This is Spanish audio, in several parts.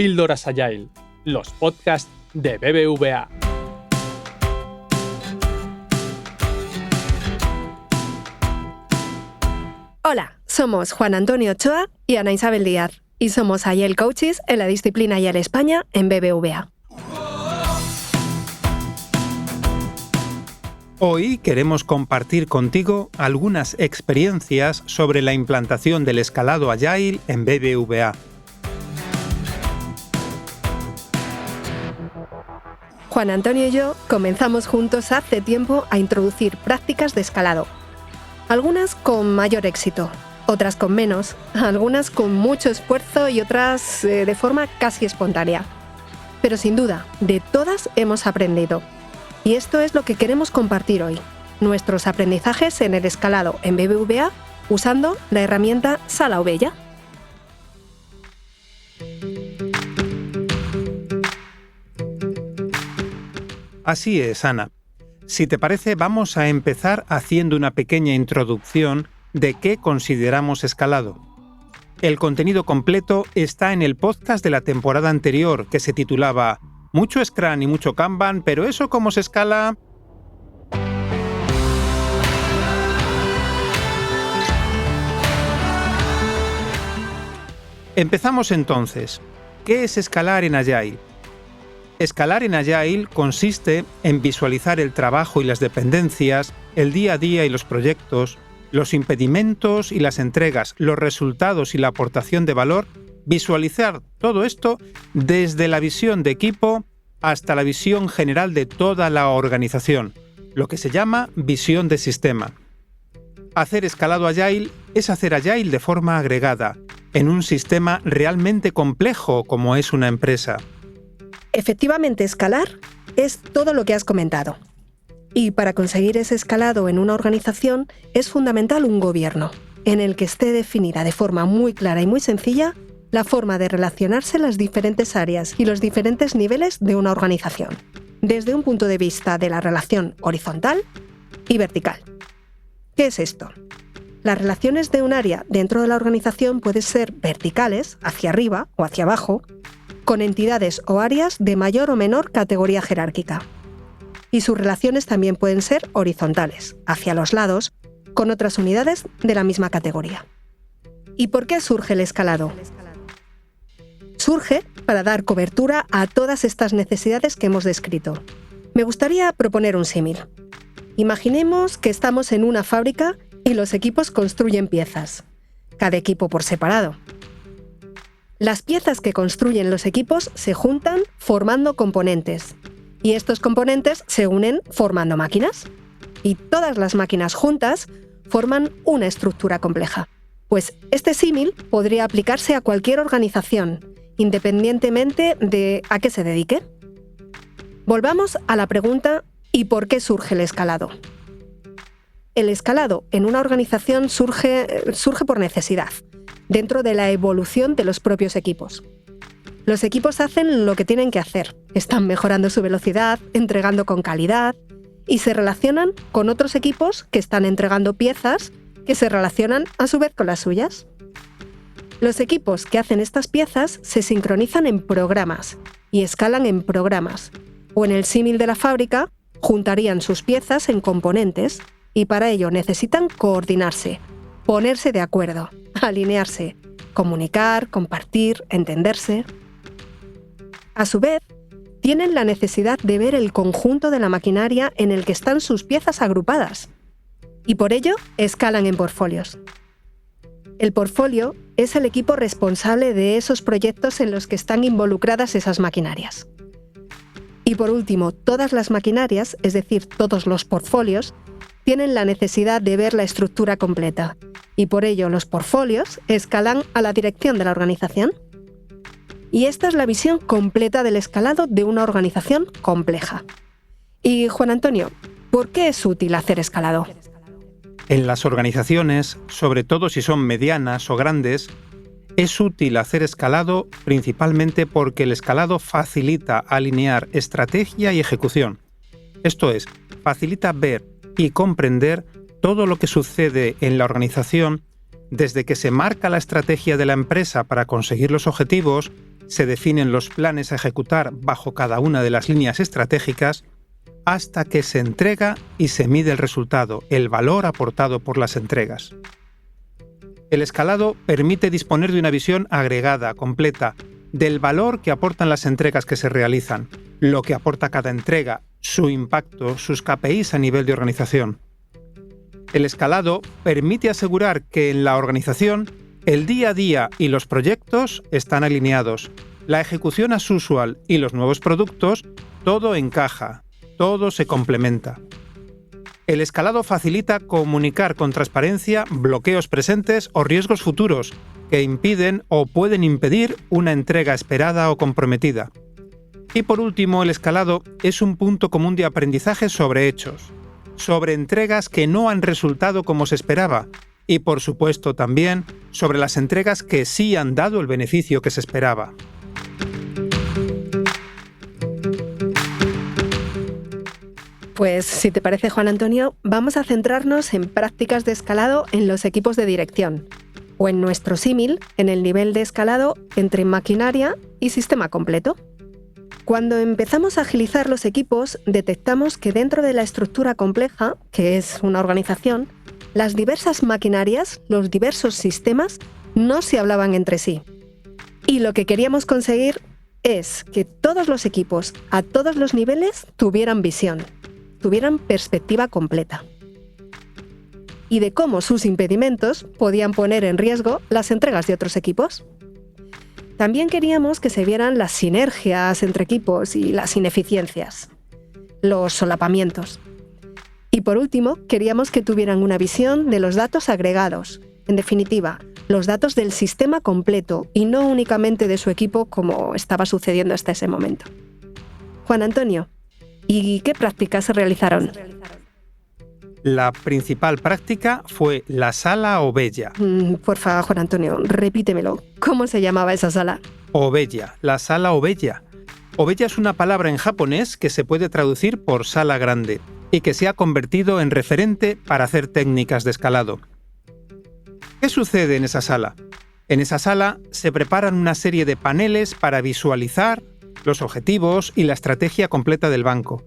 Píldoras Agile, los podcasts de BBVA. Hola, somos Juan Antonio Ochoa y Ana Isabel Díaz y somos Agile Coaches en la disciplina Agile España en BBVA. Hoy queremos compartir contigo algunas experiencias sobre la implantación del escalado Agile en BBVA. Juan Antonio y yo comenzamos juntos hace tiempo a introducir prácticas de escalado. Algunas con mayor éxito, otras con menos, algunas con mucho esfuerzo y otras de forma casi espontánea. Pero sin duda, de todas hemos aprendido. Y esto es lo que queremos compartir hoy, nuestros aprendizajes en el escalado en BBVA usando la herramienta Sala Ovella. Así es, Ana. Si te parece, vamos a empezar haciendo una pequeña introducción de qué consideramos escalado. El contenido completo está en el podcast de la temporada anterior, que se titulaba Mucho Scrum y mucho Kanban, pero ¿eso cómo se escala? Empezamos entonces. ¿Qué es escalar en Agile? Escalar en Agile consiste en visualizar el trabajo y las dependencias, el día a día y los proyectos, los impedimentos y las entregas, los resultados y la aportación de valor, visualizar todo esto desde la visión de equipo hasta la visión general de toda la organización, lo que se llama visión de sistema. Hacer escalado Agile es hacer Agile de forma agregada, en un sistema realmente complejo como es una empresa. Efectivamente, escalar es todo lo que has comentado. Y para conseguir ese escalado en una organización es fundamental un gobierno, en el que esté definida de forma muy clara y muy sencilla la forma de relacionarse las diferentes áreas y los diferentes niveles de una organización, desde un punto de vista de la relación horizontal y vertical. ¿Qué es esto? Las relaciones de un área dentro de la organización pueden ser verticales, hacia arriba o hacia abajo, con entidades o áreas de mayor o menor categoría jerárquica. Y sus relaciones también pueden ser horizontales, hacia los lados, con otras unidades de la misma categoría. ¿Y por qué surge el escalado? Surge para dar cobertura a todas estas necesidades que hemos descrito. Me gustaría proponer un símil. Imaginemos que estamos en una fábrica y los equipos construyen piezas, cada equipo por separado. Las piezas que construyen los equipos se juntan formando componentes, y estos componentes se unen formando máquinas. Y todas las máquinas juntas forman una estructura compleja. Pues este símil podría aplicarse a cualquier organización, independientemente de a qué se dedique. Volvamos a la pregunta ¿y por qué surge el escalado? El escalado en una organización surge por necesidad, dentro de la evolución de los propios equipos. Los equipos hacen lo que tienen que hacer, están mejorando su velocidad, entregando con calidad y se relacionan con otros equipos que están entregando piezas que se relacionan a su vez con las suyas. Los equipos que hacen estas piezas se sincronizan en programas y escalan en programas, o en el símil de la fábrica, juntarían sus piezas en componentes y para ello necesitan coordinarse, ponerse de acuerdo, alinearse, comunicar, compartir, entenderse. A su vez, tienen la necesidad de ver el conjunto de la maquinaria en el que están sus piezas agrupadas. Y por ello, escalan en portfolios. El portfolio es el equipo responsable de esos proyectos en los que están involucradas esas maquinarias. Y por último, todas las maquinarias, es decir, todos los portfolios, tienen la necesidad de ver la estructura completa, y por ello los portfolios escalan a la dirección de la organización. Y esta es la visión completa del escalado de una organización compleja. Y Juan Antonio, ¿por qué es útil hacer escalado? En las organizaciones, sobre todo si son medianas o grandes, es útil hacer escalado principalmente porque el escalado facilita alinear estrategia y ejecución. Esto es, facilita ver y comprender todo lo que sucede en la organización desde que se marca la estrategia de la empresa para conseguir los objetivos, se definen los planes a ejecutar bajo cada una de las líneas estratégicas, hasta que se entrega y se mide el resultado, el valor aportado por las entregas. El escalado permite disponer de una visión agregada, completa, del valor que aportan las entregas que se realizan, lo que aporta cada entrega, su impacto, sus KPIs a nivel de organización. El escalado permite asegurar que en la organización el día a día y los proyectos están alineados, la ejecución as usual y los nuevos productos, todo encaja, todo se complementa. El escalado facilita comunicar con transparencia bloqueos presentes o riesgos futuros que impiden o pueden impedir una entrega esperada o comprometida. Y por último, el escalado es un punto común de aprendizaje sobre hechos, sobre entregas que no han resultado como se esperaba y, por supuesto, también sobre las entregas que sí han dado el beneficio que se esperaba. Pues si te parece, Juan Antonio, vamos a centrarnos en prácticas de escalado en los equipos de dirección, o en nuestro símil, en el nivel de escalado entre maquinaria y sistema completo. Cuando empezamos a agilizar los equipos, detectamos que dentro de la estructura compleja, que es una organización, las diversas maquinarias, los diversos sistemas, no se hablaban entre sí. Y lo que queríamos conseguir es que todos los equipos, a todos los niveles, tuvieran visión, tuvieran perspectiva completa. Y de cómo sus impedimentos podían poner en riesgo las entregas de otros equipos. También queríamos que se vieran las sinergias entre equipos y las ineficiencias, los solapamientos. Y por último, queríamos que tuvieran una visión de los datos agregados, en definitiva, los datos del sistema completo y no únicamente de su equipo como estaba sucediendo hasta ese momento. Juan Antonio, ¿y qué prácticas se realizaron? La principal práctica fue la sala Obeya. Porfa, Juan Antonio, repítemelo. ¿Cómo se llamaba esa sala? Obeya, la sala Obeya. Obeya es una palabra en japonés que se puede traducir por sala grande y que se ha convertido en referente para hacer técnicas de escalado. ¿Qué sucede en esa sala? En esa sala se preparan una serie de paneles para visualizar los objetivos y la estrategia completa del banco,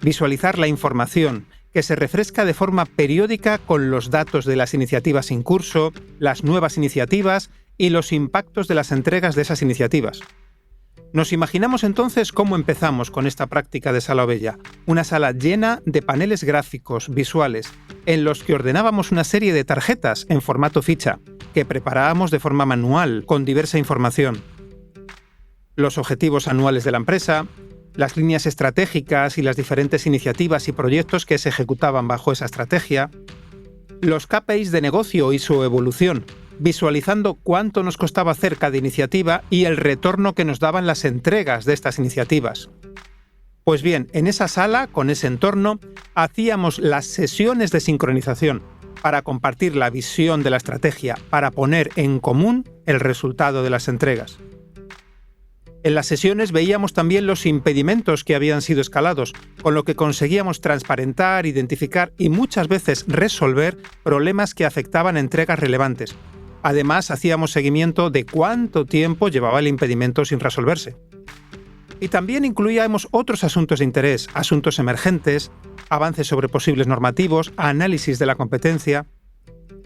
visualizar la información que se refresca de forma periódica con los datos de las iniciativas en curso, las nuevas iniciativas y los impactos de las entregas de esas iniciativas. Nos imaginamos entonces cómo empezamos con esta práctica de sala Obeya, una sala llena de paneles gráficos, visuales, en los que ordenábamos una serie de tarjetas en formato ficha, que preparábamos de forma manual, con diversa información. Los objetivos anuales de la empresa, las líneas estratégicas y las diferentes iniciativas y proyectos que se ejecutaban bajo esa estrategia, los KPIs de negocio y su evolución, visualizando cuánto nos costaba hacer cada iniciativa y el retorno que nos daban las entregas de estas iniciativas. Pues bien, en esa sala, con ese entorno, hacíamos las sesiones de sincronización para compartir la visión de la estrategia, para poner en común el resultado de las entregas. En las sesiones veíamos también los impedimentos que habían sido escalados, con lo que conseguíamos transparentar, identificar y muchas veces resolver problemas que afectaban entregas relevantes. Además, hacíamos seguimiento de cuánto tiempo llevaba el impedimento sin resolverse. Y también incluíamos otros asuntos de interés, asuntos emergentes, avances sobre posibles normativos, análisis de la competencia.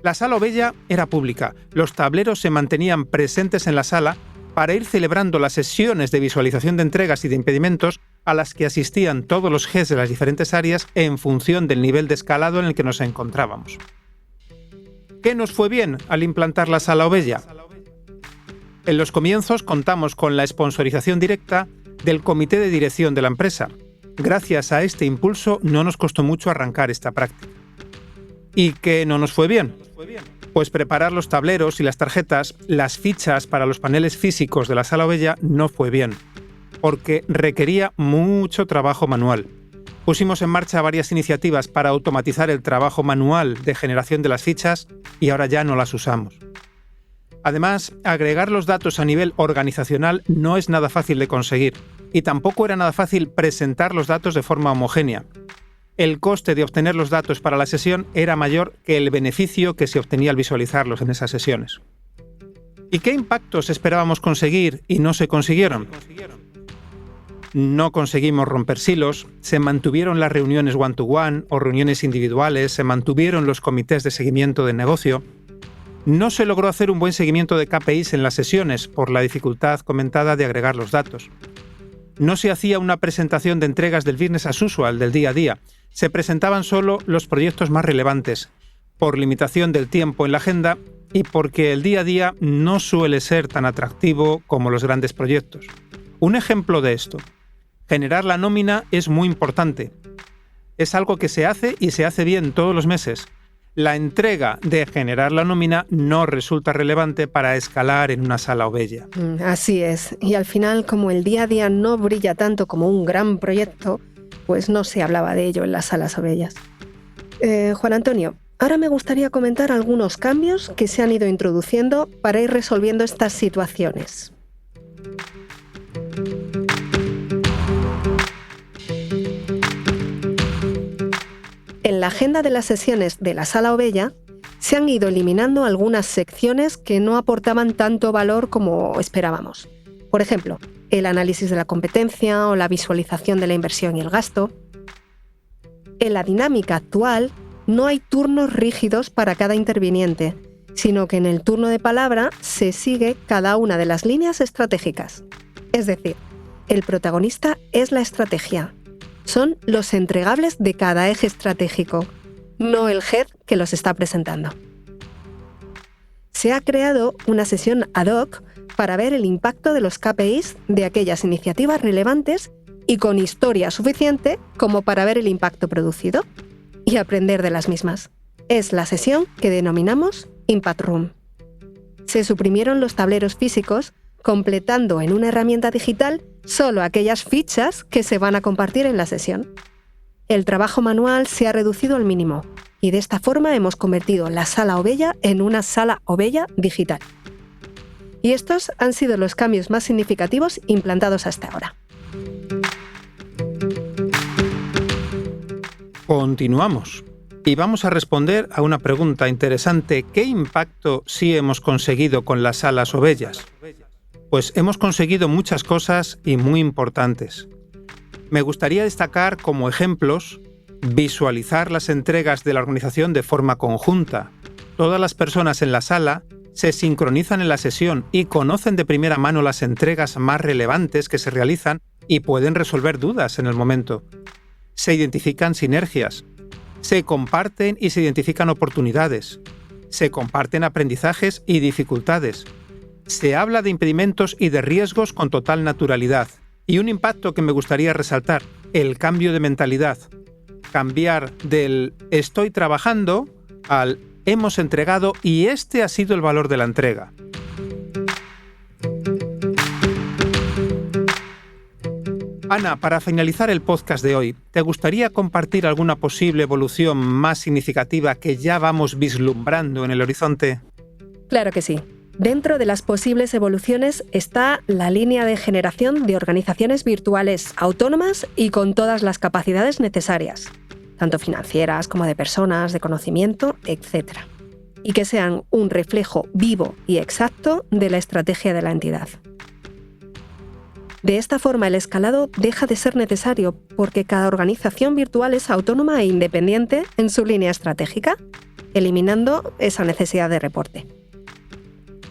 La sala Obeya era pública, los tableros se mantenían presentes en la sala para ir celebrando las sesiones de visualización de entregas y de impedimentos a las que asistían todos los jefes de las diferentes áreas en función del nivel de escalado en el que nos encontrábamos. ¿Qué nos fue bien al implantar la sala Obeya? En los comienzos contamos con la sponsorización directa del comité de dirección de la empresa. Gracias a este impulso no nos costó mucho arrancar esta práctica. ¿Y qué no nos fue bien? Pues preparar los tableros y las tarjetas, las fichas para los paneles físicos de la sala Obeya no fue bien, porque requería mucho trabajo manual. Pusimos en marcha varias iniciativas para automatizar el trabajo manual de generación de las fichas y ahora ya no las usamos. Además, agregar los datos a nivel organizacional no es nada fácil de conseguir y tampoco era nada fácil presentar los datos de forma homogénea. El coste de obtener los datos para la sesión era mayor que el beneficio que se obtenía al visualizarlos en esas sesiones. ¿Y qué impactos esperábamos conseguir y no se consiguieron? No conseguimos romper silos, se mantuvieron las reuniones one-to-one o reuniones individuales, se mantuvieron los comités de seguimiento de negocio. No se logró hacer un buen seguimiento de KPIs en las sesiones por la dificultad comentada de agregar los datos. No se hacía una presentación de entregas del business as usual, del día a día. Se presentaban solo los proyectos más relevantes, por limitación del tiempo en la agenda y porque el día a día no suele ser tan atractivo como los grandes proyectos. Un ejemplo de esto. Generar la nómina es muy importante. Es algo que se hace y se hace bien todos los meses. La entrega de generar la nómina no resulta relevante para escalar en una sala o vella. Así es. Y al final, como el día a día no brilla tanto como un gran proyecto, pues no se hablaba de ello en las salas o vellas. Juan Antonio, ahora me gustaría comentar algunos cambios que se han ido introduciendo para ir resolviendo estas situaciones. En la agenda de las sesiones de la sala o vella se han ido eliminando algunas secciones que no aportaban tanto valor como esperábamos. Por ejemplo, el análisis de la competencia o la visualización de la inversión y el gasto. En la dinámica actual no hay turnos rígidos para cada interviniente, sino que en el turno de palabra se sigue cada una de las líneas estratégicas. Es decir, el protagonista es la estrategia. Son los entregables de cada eje estratégico, no el head que los está presentando. Se ha creado una sesión ad hoc para ver el impacto de los KPIs de aquellas iniciativas relevantes y con historia suficiente como para ver el impacto producido y aprender de las mismas. Es la sesión que denominamos Impact Room. Se suprimieron los tableros físicos, completando en una herramienta digital solo aquellas fichas que se van a compartir en la sesión. El trabajo manual se ha reducido al mínimo y de esta forma hemos convertido la sala o vella en una sala o vella digital. Y estos han sido los cambios más significativos implantados hasta ahora. Continuamos. Y vamos a responder a una pregunta interesante. ¿Qué impacto sí hemos conseguido con las salas o vellas? Pues hemos conseguido muchas cosas y muy importantes. Me gustaría destacar como ejemplos visualizar las entregas de la organización de forma conjunta. Todas las personas en la sala se sincronizan en la sesión y conocen de primera mano las entregas más relevantes que se realizan y pueden resolver dudas en el momento. Se identifican sinergias, se comparten y se identifican oportunidades, se comparten aprendizajes y dificultades. Se habla de impedimentos y de riesgos con total naturalidad. Y un impacto que me gustaría resaltar, el cambio de mentalidad. Cambiar del estoy trabajando al hemos entregado y este ha sido el valor de la entrega. Ana, para finalizar el podcast de hoy, ¿te gustaría compartir alguna posible evolución más significativa que ya vamos vislumbrando en el horizonte? Claro que sí. Dentro de las posibles evoluciones está la línea de generación de organizaciones virtuales autónomas y con todas las capacidades necesarias, tanto financieras como de personas, de conocimiento, etc. Y que sean un reflejo vivo y exacto de la estrategia de la entidad. De esta forma, el escalado deja de ser necesario porque cada organización virtual es autónoma e independiente en su línea estratégica, eliminando esa necesidad de reporte.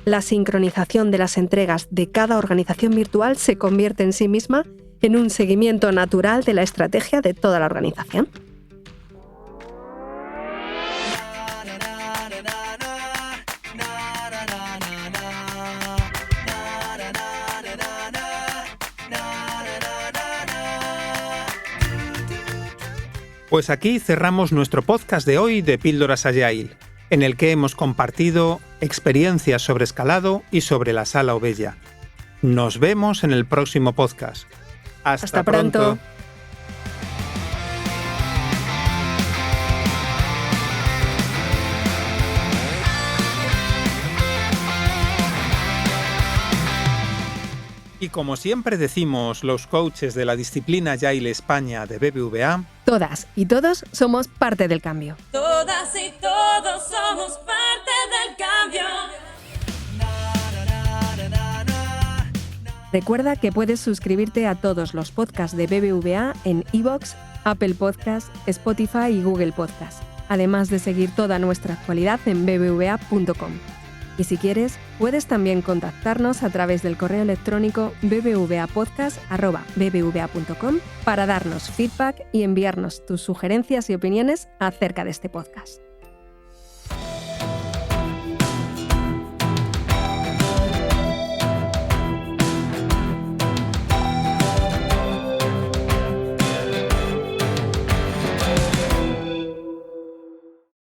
La sincronización de las entregas de cada organización virtual se convierte en sí misma en un seguimiento natural de la estrategia de toda la organización. Pues aquí cerramos nuestro podcast de hoy de Píldoras Agile, en el que hemos compartido experiencias sobre escalado y sobre la sala o vella. Nos vemos en el próximo podcast. Hasta pronto. Y como siempre decimos los coaches de la disciplina Agile España de BBVA, todas y todos somos parte del cambio. Todas y todos somos parte del cambio. Recuerda que puedes suscribirte a todos los podcasts de BBVA en iVoox, Apple Podcasts, Spotify y Google Podcasts, además de seguir toda nuestra actualidad en bbva.com. Y si quieres, puedes también contactarnos a través del correo electrónico bbvapodcast@bbva.com para darnos feedback y enviarnos tus sugerencias y opiniones acerca de este podcast.